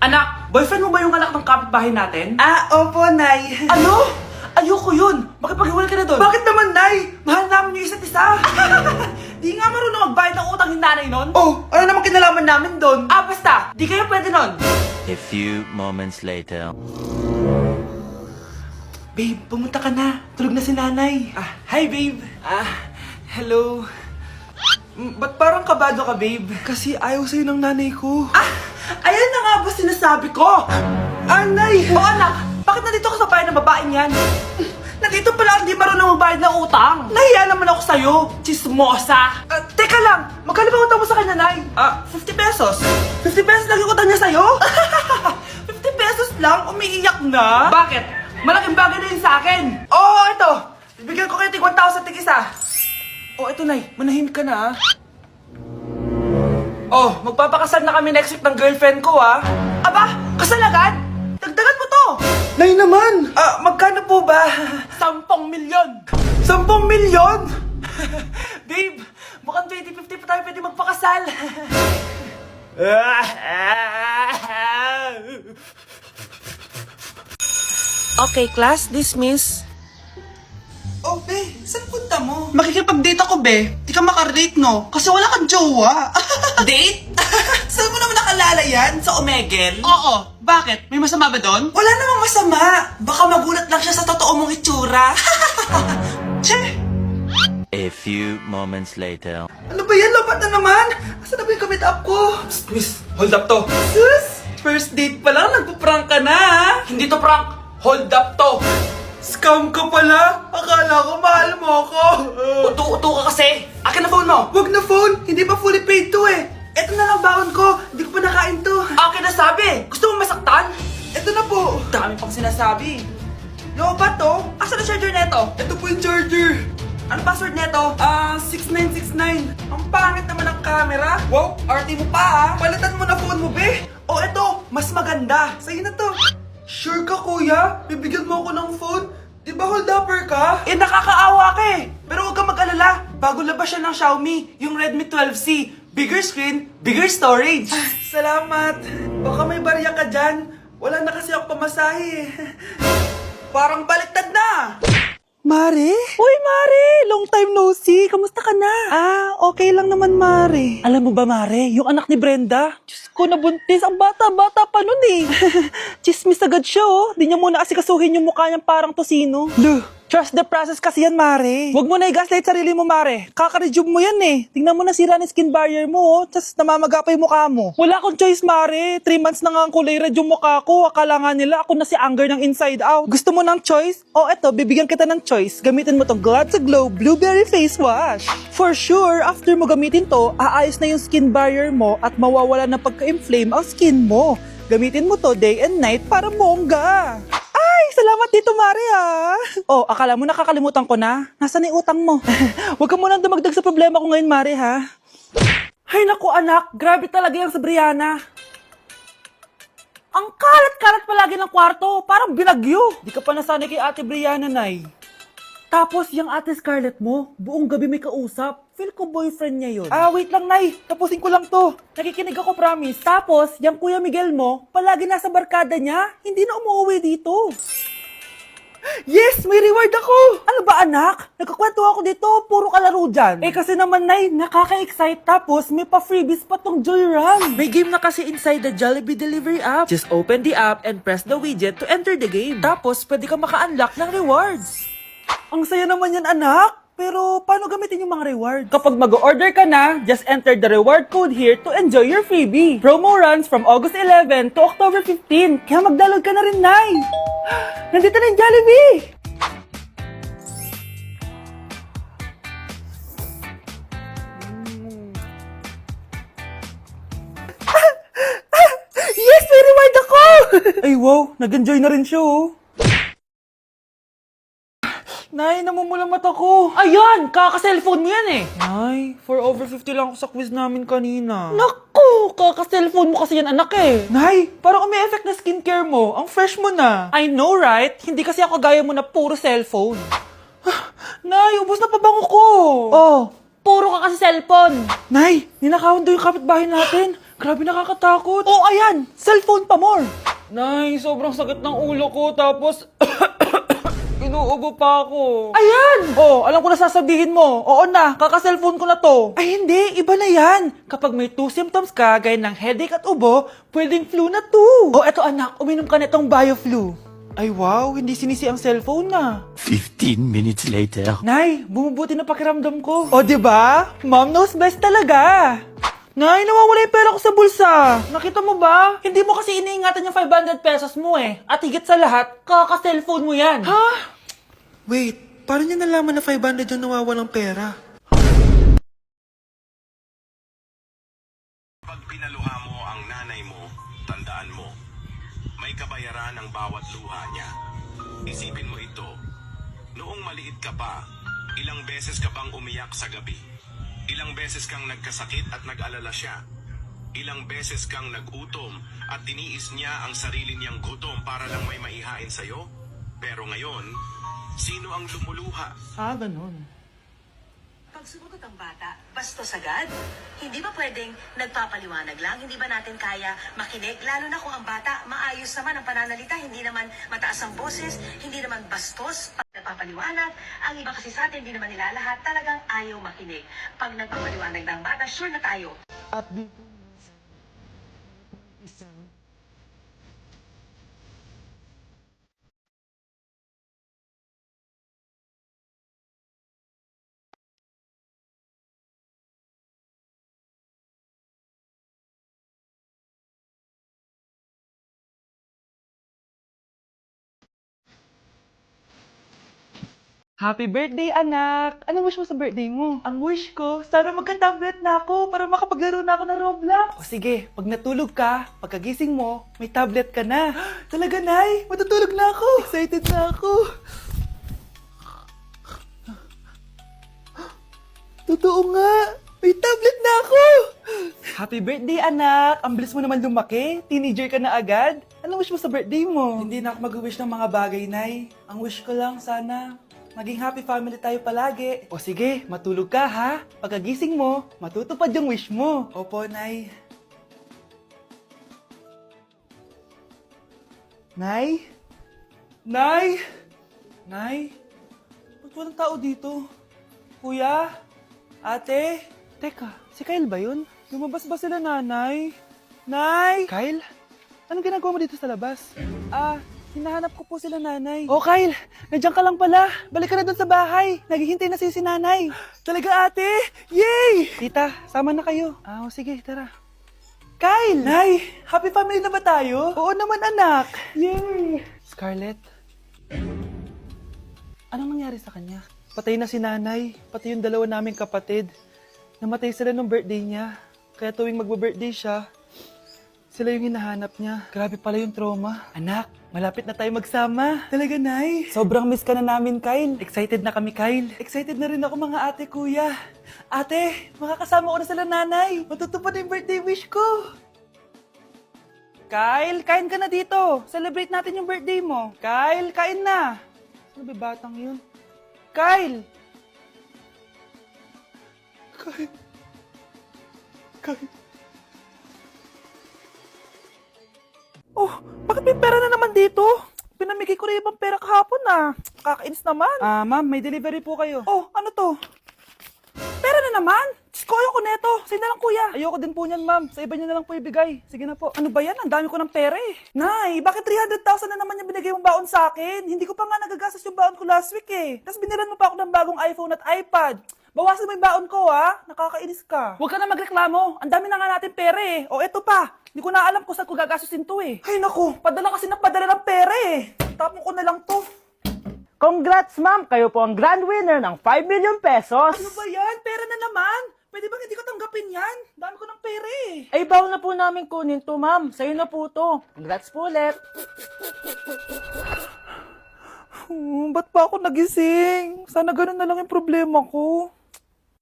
Anak, boyfriend mo ba yung anak ng kapitbahay natin? Opo, Nay. Ano? Ayoko yun. Makipaghiwalay ka na doon. Bakit naman, Nay? Mahal namin yung isa't isa. Di nga marunong magbayad ng utang yung nanay nun? Oh, ano naman kinalaman namin doon? Basta. Di kayo pwede nun. A few moments later. Babe, pumunta ka na. Tulog na si nanay. Hi, babe. Hello. Ba't parang kabado ka, babe? Kasi ayaw sa'yo ng nanay ko. Ayan na nga ba sinasabi ko? Nay! O anak, bakit nandito ka sa bahay ng babaeng yan? Nandito pala hindi marunong magbayad ng utang. Nahiya naman ako sa'yo, chismosa. Teka lang, magkano ba utang mo sa kanya, Nay? 50 pesos. 50 pesos lang yung utang niya sa'yo? 50 pesos lang? Umiiyak na? Bakit? Malaking bagay na yun sa akin. Ito. Bibigyan ko kayo tig 1,000 tig isa. Ito, Nay. Manahimik ka na, magpapakasal na kami next week ng girlfriend ko, Aba, kasal agad? Dagdagan mo to. Nay naman! Magkano po ba? 10 milyon. 10 milyon? Babe, mukhang 2050 pa tayo pwede magpakasal. Okay, class, dismiss. Be, saan punta mo? Makikipag-date ako, be. Di ka makarelate, no? Kasi wala kang jowa. Date? Saan mo naman nakalala yan? Sa Omegle? Oo, bakit? May masama ba doon? Wala namang masama. Baka magulat lang siya sa totoo mong itsura. Che! A few moments later. Ano ba yan? Lapat na naman! Asan na ba yung commit up ko? Miss, hold up to. Sus! First date pa lang, nagpa-prank ka na, Hindi to prank, hold up to. Scam ka pala! Akala ko mahal mo ako! Uto-uto ka kasi. Akin na phone mo. Wag na phone! Hindi pa fully paid to eh! Eto na lang baon ko! Hindi ko pa nakain to! Akin na sabi. Gusto mo masaktan? Eto na po! Dami pang sinasabi. Yo, ba to? Asan ang charger neto? Ito po yung charger! Ano password neto? 6969! Ang pangit naman ng camera. Wow, RT mo pa Palitan mo na phone mo, be! Eto, mas maganda. Sa'yo na to! Sure ka, kuya? Bibigyan mo ako ng phone? Di ba hold upper ka? Nakakaawa ka eh. Pero huwag kang mag-alala. Bago labas siya ng Xiaomi, yung Redmi 12C. Bigger screen, bigger storage. Salamat! Baka may barya ka dyan. Wala na kasi ako pamasahe eh. Parang baliktad na. Mare? Uy, Mare! Long time no see. Kamusta ka na? Okay lang naman, Mare. Alam mo ba, Mare? Yung anak ni Brenda, Diyos ko, nabuntis. Ang bata-bata pa nun eh. Chismis agad siya, Di niya muna asikasuhin yung mukha niyang parang tosino. Trust the process kasi yan, Mare. Huwag mo na i-gaslight sarili mo, Mare. Kaka-rejuve mo yan eh. Tingnan mo na sira ng skin barrier mo, Tapos namamaga pa yung mukha mo. Wala akong choice, Mare. 3 months na nga ang kulay red yung mukha ko. Akala nga nila ako na si Anger ng Inside Out. Gusto mo ng choice? Eto, bibigyan kita ng choice. Gamitin mo tong Glad to Glow Blueberry Face Wash. For sure, after mo gamitin to, aayos na yung skin barrier mo at mawawala na pagka-inflame ang skin mo. Gamitin mo to day and night para bongga. Salamat dito, Mare, akala mo nakakalimutan ko na? Nasaan yung utang mo? Huwag ka munang dumagdag sa problema ko ngayon, Mare, ha? Ay, naku, anak. Grabe talaga yung sa Brianna. Ang kalat-kalat palagi ng kwarto. Parang binagyo. Di ka pa nasanay kay Ate Brianna, Nay. Tapos, yung Ate Scarlett mo, buong gabi may kausap. Feel ko boyfriend niya yun. Wait lang, Nay. Tapusin ko lang to. Nakikinig ako, promise. Tapos, yung Kuya Miguel mo, palagi nasa barkada niya. Hindi na umuwi dito. Yes! May reward ako! Ano ba, anak? Nagkakwento ako dito. Puro kalaro dyan. Kasi naman, Nay, nakaka-excite. Tapos, may pa-freebies pa tong Joy Run. May game na kasi inside the Jollibee Delivery app. Just open the app and press the widget to enter the game. Tapos, pwede ka maka-unlock ng rewards. Ang saya naman yan, anak. Pero, paano gamitin yung mga reward? Kapag mag-order ka na, just enter the reward code here to enjoy your freebie. Promo runs from August 11 to October 15. Kaya mag-download ka na rin, Nay. Nandito na yung Jollibee! Yes! May reward ako! Ay, wow. Nag-enjoy na rin siya, Nay, namumulang mata ko. Ayan! Kaka-cellphone mo yan eh. Nay, 4 over 50 lang ako sa quiz namin kanina. Naku! Kaka-cellphone mo kasi yan, anak eh. Nay, parang umi-effect na skincare mo. Ang fresh mo na. I know, right? Hindi kasi ako gaya mo na puro cellphone. Nay, ubos na pabango ko. Puro ka kasi cellphone. Nay, ninakawan daw yung kapitbahay natin. Grabe nakakatakot. Oh, ayan! Cellphone pa more! Nay, sobrang sakit ng ulo ko, tapos inuubo pa ako. Ayan! Oh, alam ko na sasabihin mo. Oo na, kaka-cellphone ko na to. Ay hindi, iba na yan. Kapag may 2 symptoms ka, gaya ng headache at ubo, pwedeng flu na to. Oh, eto anak, uminom ka nitong BioFlu. Ay wow, hindi sinisi ang cellphone na. 15 minutes later. Nay, bumubuti na pakiramdam ko. O, di ba? Mom knows best talaga. Nay, nawawala yung pera ko sa bulsa. Nakita mo ba? Hindi mo kasi iniingatan yung 500 pesos mo eh. At higit sa lahat, kaka-cellphone mo yan. Ha? Wait, paano niya nalaman na 500 yung nawawalang pera? Pag pinaluha mo ang nanay mo, tandaan mo, may kabayaran ang bawat luha niya. Isipin mo ito, noong maliit ka pa, ilang beses ka bang umiyak sa gabi? Ilang beses kang nagkasakit at nag-alala siya? Ilang beses kang nagutom at tiniis niya ang sarili niyang gutom para lang may maihain sa'yo? Pero ngayon, sino ang lumuluha? Ah, ganun. Pag sumagot ang bata, bastos agad? Hindi ba pwedeng nagpapaliwanag lang? Hindi ba natin kaya makinig? Lalo na kung ang bata, maayos naman ang pananalita, hindi naman mataas ang boses, hindi naman bastos pag nagpapaliwanag. Ang iba kasi sa atin, hindi naman nila lahat talagang ayaw makinig. Pag nagpapaliwanag ng bata, sure na tayo. At dito, Happy birthday, anak! Anong wish mo sa birthday mo? Ang wish ko, sana magka-tablet na ako para makapaglaro na ako ng Roblox. O sige, pag natulog ka, pagkagising mo, may tablet ka na. Talaga, Nay? Matutulog na ako. Excited na ako. Totoo nga. May tablet na ako. Happy birthday, anak. Ang bilis mo naman lumaki. Teenager ka na agad. Anong wish mo sa birthday mo? Hindi na ako mag-wish ng mga bagay, Nay. Ang wish ko lang, sana maging happy family tayo palagi. O sige, matulog ka ha. Pagkagising mo, matutupad yung wish mo. Opo, Nay. Nay? Nay? Nay? Ba't walang tao dito? Kuya? Ate? Teka, si Kyle ba yun? Lumabas ba sila, nanay? Nay? Kyle? Anong ginagawa mo dito sa labas? Hinahanap ko po sila, nanay. Oh, Kyle! Nandiyan ka lang pala. Balik ka na doon sa bahay. Naghihintay na si nanay. Talaga, ate? Yay! Tita, sama na kayo. Sige, tara. Kyle! Nay, happy family na ba tayo? Oo naman, anak. Yay! Scarlett? Anong nangyari sa kanya? Patay na si nanay, pati yung dalawa naming kapatid. Namatay sila nung birthday niya. Kaya tuwing magbe-birthday siya, sila yung hinahanap niya. Grabe pala yung trauma. Anak, malapit na tayo magsama. Talaga, Nay. Sobrang miss ka na namin, Kyle. Excited na kami, Kyle. Excited na rin ako, mga ate, kuya. Ate, makakasama ko na sila, nanay. Matutupad yung birthday wish ko. Kyle, kain ka na dito. Celebrate natin yung birthday mo. Kyle, kain na. Ano ba batang yun? Kyle! Kyle. Oh, bakit may pera na naman dito? Pinamigay ko rin ibang pera kahapon Kakainis naman. Ma'am, may delivery po kayo. Oh, ano to? Pera na naman? Diyos ko, ayoko neto. Sa'yo na lang, kuya. Ayoko din po niyan, ma'am. Sa iba niyo na lang po ibigay. Sige na po. Ano ba yan? Ang dami ko ng pera eh. Nay, bakit 300,000 na naman yung binigay mong baon sa akin? Hindi ko pa nga nagagastos yung baon ko last week eh. Tapos binilan mo pa ako ng bagong iPhone at iPad. Bawasan mo yung baon ko, ha? Nakakainis ka. Huwag ka na magreklamo. Ang dami na nga natin pera eh. O eto pa. Hindi ko na alam kung saan ko gagastusin to eh. Ay naku, padala kasi ng padala ng pera eh. Tapon ko na lang to. Congrats, ma'am! Kayo po ang grand winner ng 5 million pesos! Ano ba yan? Pera na naman. Pwede ba hindi ko tanggapin yan? Dami ko ng pera eh. Ay, bawal na po namin kunin to, ma'am. Sa'yo na po to. Congrats po ulit. Ba't pa ako nagising? Sana ganun na lang yung problema ko.